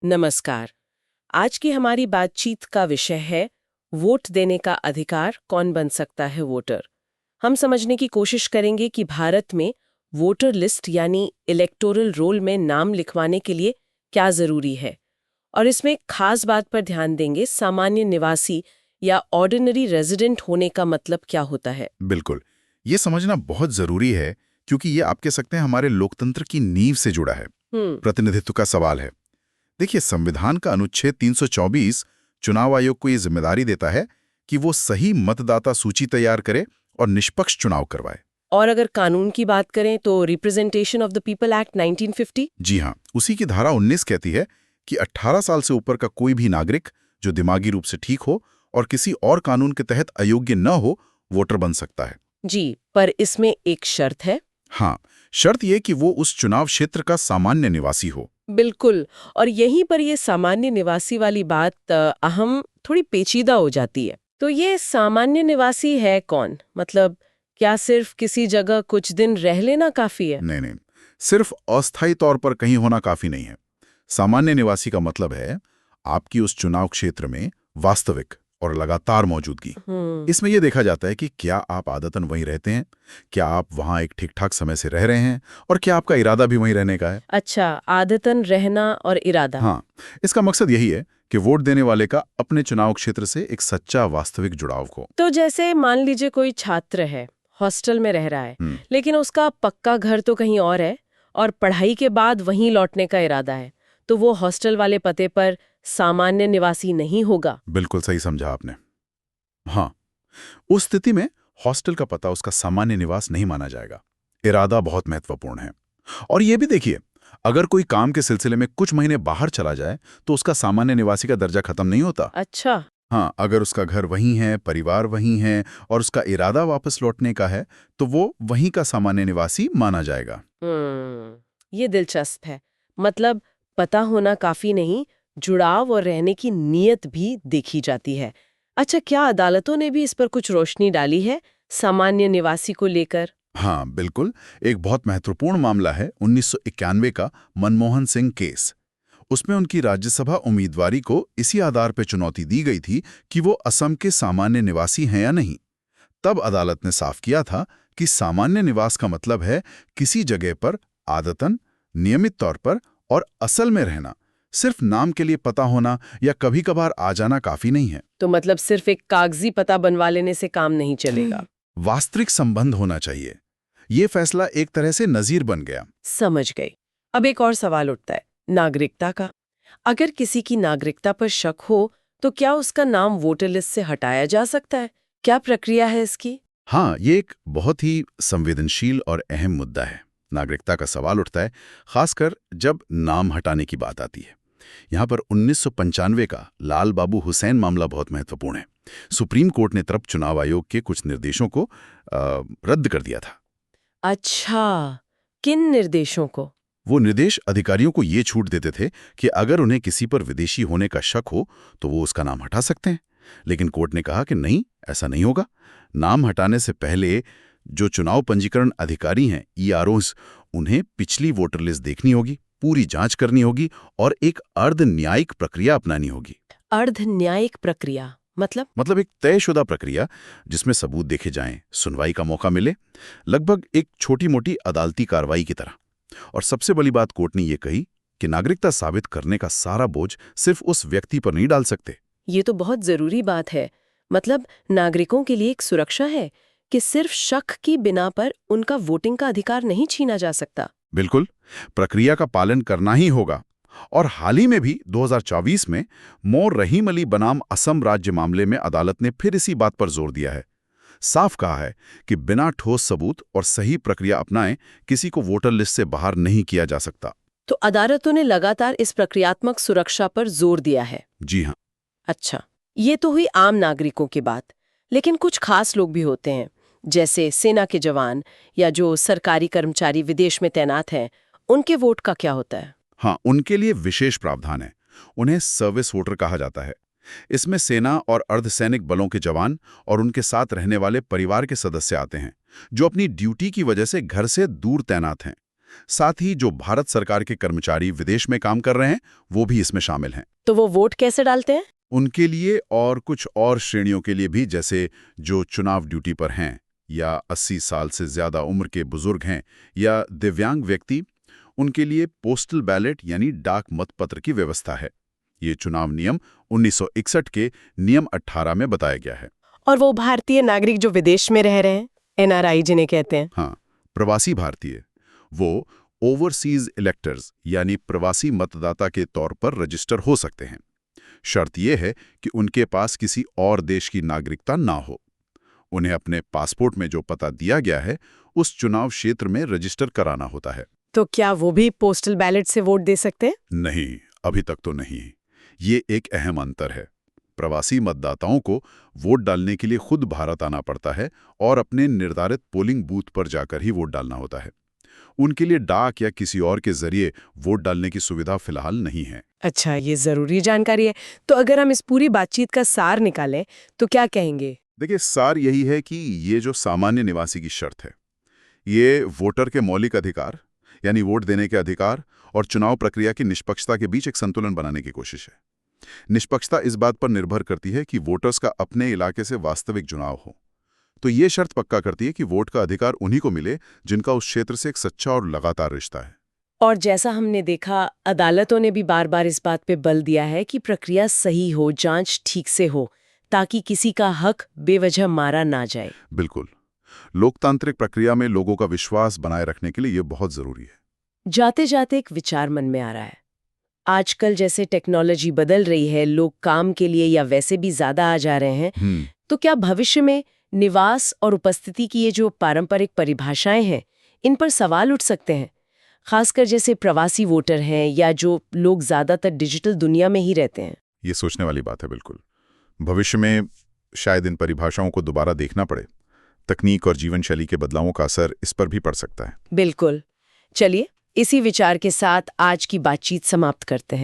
नमस्कार। आज की हमारी बातचीत का विषय है वोट देने का अधिकार, कौन बन सकता है वोटर। हम समझने की कोशिश करेंगे कि भारत में वोटर लिस्ट यानी इलेक्टोरल रोल में नाम लिखवाने के लिए क्या जरूरी है, और इसमें एक खास बात पर ध्यान देंगे, सामान्य निवासी या ऑर्डिनरी रेजिडेंट होने का मतलब क्या होता है। बिल्कुल। ये समझना बहुत जरूरी है क्योंकि ये आप कह सकते हैं हमारे लोकतंत्र की नींव से जुड़ा है। हम्म। प्रतिनिधित्व का सवाल है। देखिए, संविधान का अनुच्छेद 324 चुनाव आयोग को ये जिम्मेदारी देता है कि वो सही मतदाता सूची तैयार करे और निष्पक्ष चुनाव करवाए। और अगर कानून की बात करें तो representation of the people act 1950। जी हाँ, उसी की धारा 19 कहती है कि 18 साल से ऊपर का कोई भी नागरिक जो दिमागी रूप से ठीक हो और किसी और कानून के तहत अयोग्य न हो, वोटर बन सकता है। जी, पर इसमें एक शर्त है। हाँ, शर्त यह कि वो उस चुनाव क्षेत्र का सामान्य निवासी हो। बिल्कुल। और यहीं पर ये सामान्य निवासी वाली बात अहम थोड़ी पेचीदा हो जाती है। तो ये सामान्य निवासी है कौन? मतलब क्या सिर्फ किसी जगह कुछ दिन रह लेना काफी है? नहीं नहीं, सिर्फ अस्थायी तौर पर कहीं होना काफी नहीं है। सामान्य निवासी का मतलब है आपकी उस चुनाव क्षेत्र में वास्तविक और लगातार मौजूदगी। हम्म। इसमें यह देखा जाता है कि क्या आप आदतन वहीं रहते हैं, क्या आप वहां एक ठीक ठाक समय से रह रहे हैं, और क्या आपका इरादा भी वहीं रहने का है। अच्छा, आदतन रहना और इरादा। हाँ, इसका मकसद यही है कि वोट देने वाले का अपने चुनाव क्षेत्र से एक सच्चा वास्तविक जुड़ाव हो। तो जैसे मान लीजिए कोई छात्र है, हॉस्टल में रह रहा है, लेकिन उसका पक्का घर तो कहीं और है और पढ़ाई के बाद वहीं लौटने का इरादा है, तो वो हॉस्टल वाले पते पर सामान्य निवासी नहीं होगा। बिल्कुल सही समझा आपने। हाँ, उस स्थिति में हॉस्टल का पता उसका सामान्य निवास नहीं माना जाएगा। इरादा बहुत महत्वपूर्ण है। और ये भी देखिए, अगर कोई काम के सिलसिले में कुछ महीने बाहर चला जाए तो उसका सामान्य निवासी का दर्जा खत्म नहीं होता। अच्छा। हाँ, अगर उसका घर वहीं है, परिवार वहीं है और उसका इरादा वापस लौटने का है, तो वो वहीं का सामान्य निवासी माना जाएगा। ये दिलचस्प है। मतलब पता होना काफी नहीं, जुड़ाव और रहने की नीयत भी देखी जाती है। अच्छा, क्या अदालतों ने भी इस पर कुछ रोशनी डाली है, सामान्य निवासी को लेकर? हाँ, बिल्कुल। एक बहुत महत्वपूर्ण मामला है 1991 का मनमोहन सिंह केस। उसमें उनकी राज्यसभा उम्मीदवारी को इसी आधार पर चुनौती दी गई थी कि वो असम के सामान्य निवासी हैं या नहीं। तब अदालत ने साफ किया था कि सामान्य निवास का मतलब है किसी जगह पर आदतन, नियमित तौर पर और असल में रहना। सिर्फ नाम के लिए पता होना या कभी कभार आ जाना काफी नहीं है। तो मतलब सिर्फ एक कागजी पता बनवा लेने से काम नहीं चलेगा। वास्तविक संबंध होना चाहिए। ये फैसला एक तरह से नजीर बन गया। समझ गई। अब एक और सवाल उठता है, नागरिकता का। अगर किसी की नागरिकता पर शक हो तो क्या उसका नाम वोटर लिस्ट से हटाया जा सकता है? क्या प्रक्रिया है इसकी? हाँ, ये एक बहुत ही संवेदनशील और अहम मुद्दा है। नागरिकता का सवाल उठता है, खासकर जब नाम हटाने की बात आती है। यहाँ पर 1995 का लाल बाबू हुसैन मामला बहुत महत्वपूर्ण है। सुप्रीम कोर्ट ने तब चुनाव आयोग के कुछ निर्देशों को रद्द कर दिया था। अच्छा, किन निर्देशों को? वो निर्देश अधिकारियों को ये छूट देते थे कि अगर उन्हें किसी पर विदेशी होने का शक हो तो वो उसका नाम हटा सकते हैं। लेकिन कोर्ट ने कहा कि नहीं, ऐसा नहीं होगा। नाम हटाने से पहले जो चुनाव पंजीकरण अधिकारी हैं, ईआरओज, उन्हें पिछली वोटर लिस्ट देखनी होगी, पूरी जांच करनी होगी और एक अर्ध न्यायिक प्रक्रिया अपनानी होगी। अर्ध न्यायिक प्रक्रिया मतलब? एक तयशुदा प्रक्रिया जिसमें सबूत देखे जाएं, सुनवाई का मौका मिले, लगभग एक छोटी मोटी अदालती कार्रवाई की तरह। और सबसे बड़ी बात कोर्ट ने यह कही कि नागरिकता साबित करने का सारा बोझ सिर्फ उस व्यक्ति पर नहीं डाल सकते। ये तो बहुत जरूरी बात है। मतलब नागरिकों के लिए एक सुरक्षा है कि सिर्फ शक की बिना पर उनका वोटिंग का अधिकार नहीं छीना जा सकता। बिल्कुल, प्रक्रिया का पालन करना ही होगा। और हाल ही में भी 2024 में मोर रहीम अली बनाम असम राज्य मामले में अदालत ने फिर इसी बात पर जोर दिया है। साफ कहा है कि बिना ठोस सबूत और सही प्रक्रिया अपनाए किसी को वोटर लिस्ट से बाहर नहीं किया जा सकता। तो अदालतों ने लगातार इस प्रक्रियात्मक सुरक्षा पर जोर दिया है। जी हाँ। अच्छा, ये तो हुई आम नागरिकों की बात। लेकिन कुछ खास लोग भी होते हैं, जैसे सेना के जवान या जो सरकारी कर्मचारी विदेश में तैनात हैं। उनके वोट का क्या होता है? हाँ, उनके लिए विशेष प्रावधान है। उन्हें सर्विस वोटर कहा जाता है। इसमें सेना और अर्धसैनिक बलों के जवान और उनके साथ रहने वाले परिवार के सदस्य आते हैं, जो अपनी ड्यूटी की वजह से घर से दूर तैनात हैं। साथ ही जो भारत सरकार के कर्मचारी विदेश में काम कर रहे हैं वो भी इसमें शामिल हैं। तो वो वोट कैसे डालते हैं? उनके लिए और कुछ और श्रेणियों के लिए भी, जैसे जो चुनाव ड्यूटी पर हैं या 80 साल से ज्यादा उम्र के बुजुर्ग हैं या दिव्यांग व्यक्ति, उनके लिए पोस्टल बैलेट यानी डाक मतपत्र की व्यवस्था है। ये चुनाव नियम 1961 के नियम 18 में बताया गया है। और वो भारतीय नागरिक जो विदेश में रह रहे हैं, NRI जिन्हें कहते हैं। हाँ, प्रवासी भारतीय, वो ओवरसीज इलेक्टर्स यानी प्रवासी मतदाता के तौर पर रजिस्टर हो सकते हैं। शर्त यह है कि उनके पास किसी और देश की नागरिकता ना हो। उन्हें अपने पासपोर्ट में जो पता दिया गया है उस चुनाव क्षेत्र में रजिस्टर कराना होता है। तो क्या वो भी पोस्टल बैलेट से वोट दे सकते हैं? नहीं, अभी तक तो नहीं। ये एक अहम अंतर है। प्रवासी मतदाताओं को वोट डालने के लिए खुद भारत आना पड़ता है और अपने निर्धारित पोलिंग बूथ पर जाकर ही वोट डालना होता है। उनके लिए डाक या किसी और के जरिए वोट डालने की सुविधा फिलहाल नहीं है। अच्छा, ये जरूरी जानकारी है। तो अगर हम इस पूरी बातचीत का सार निकालें तो क्या कहेंगे? देखिए, सार यही है कि ये जो सामान्य निवासी की शर्त है, ये वोटर के मौलिक अधिकार यानी वोट देने के अधिकार और चुनाव प्रक्रिया की निष्पक्षता के बीच एक संतुलन बनाने की कोशिश है। निष्पक्षता इस बात पर निर्भर करती है कि वोटर्स का अपने इलाके से वास्तविक चुनाव हो। तो ये शर्त पक्का करती है कि वोट का अधिकार उन्हीं को मिले जिनका उस क्षेत्र से एक सच्चा और लगातार रिश्ता है। और जैसा हमने देखा, अदालतों ने भी बार बार इस बात पे बल दिया है कि प्रक्रिया सही हो, जांच ठीक से हो, ताकि किसी का हक बेवजह मारा ना जाए। बिल्कुल। लोकतांत्रिक प्रक्रिया में लोगों का विश्वास बनाए रखने के लिए ये बहुत जरूरी है। जाते जाते एक विचार मन में आ रहा है। आजकल जैसे टेक्नोलॉजी बदल रही है, लोग काम के लिए या वैसे भी ज्यादा आ जा रहे हैं, तो क्या भविष्य में निवास और उपस्थिति की ये जो पारंपरिक परिभाषाएं हैं, इन पर सवाल उठ सकते हैं? खासकर जैसे प्रवासी वोटर हैं या जो लोग ज्यादातर डिजिटल दुनिया में ही रहते हैं। ये सोचने वाली बात है। बिल्कुल। भविष्य में शायद इन परिभाषाओं को दोबारा देखना पड़े। तकनीक और जीवन शैली के बदलावों का असर इस पर भी पड़ सकता है। बिल्कुल। चलिए, इसी विचार के साथ आज की बातचीत समाप्त करते हैं।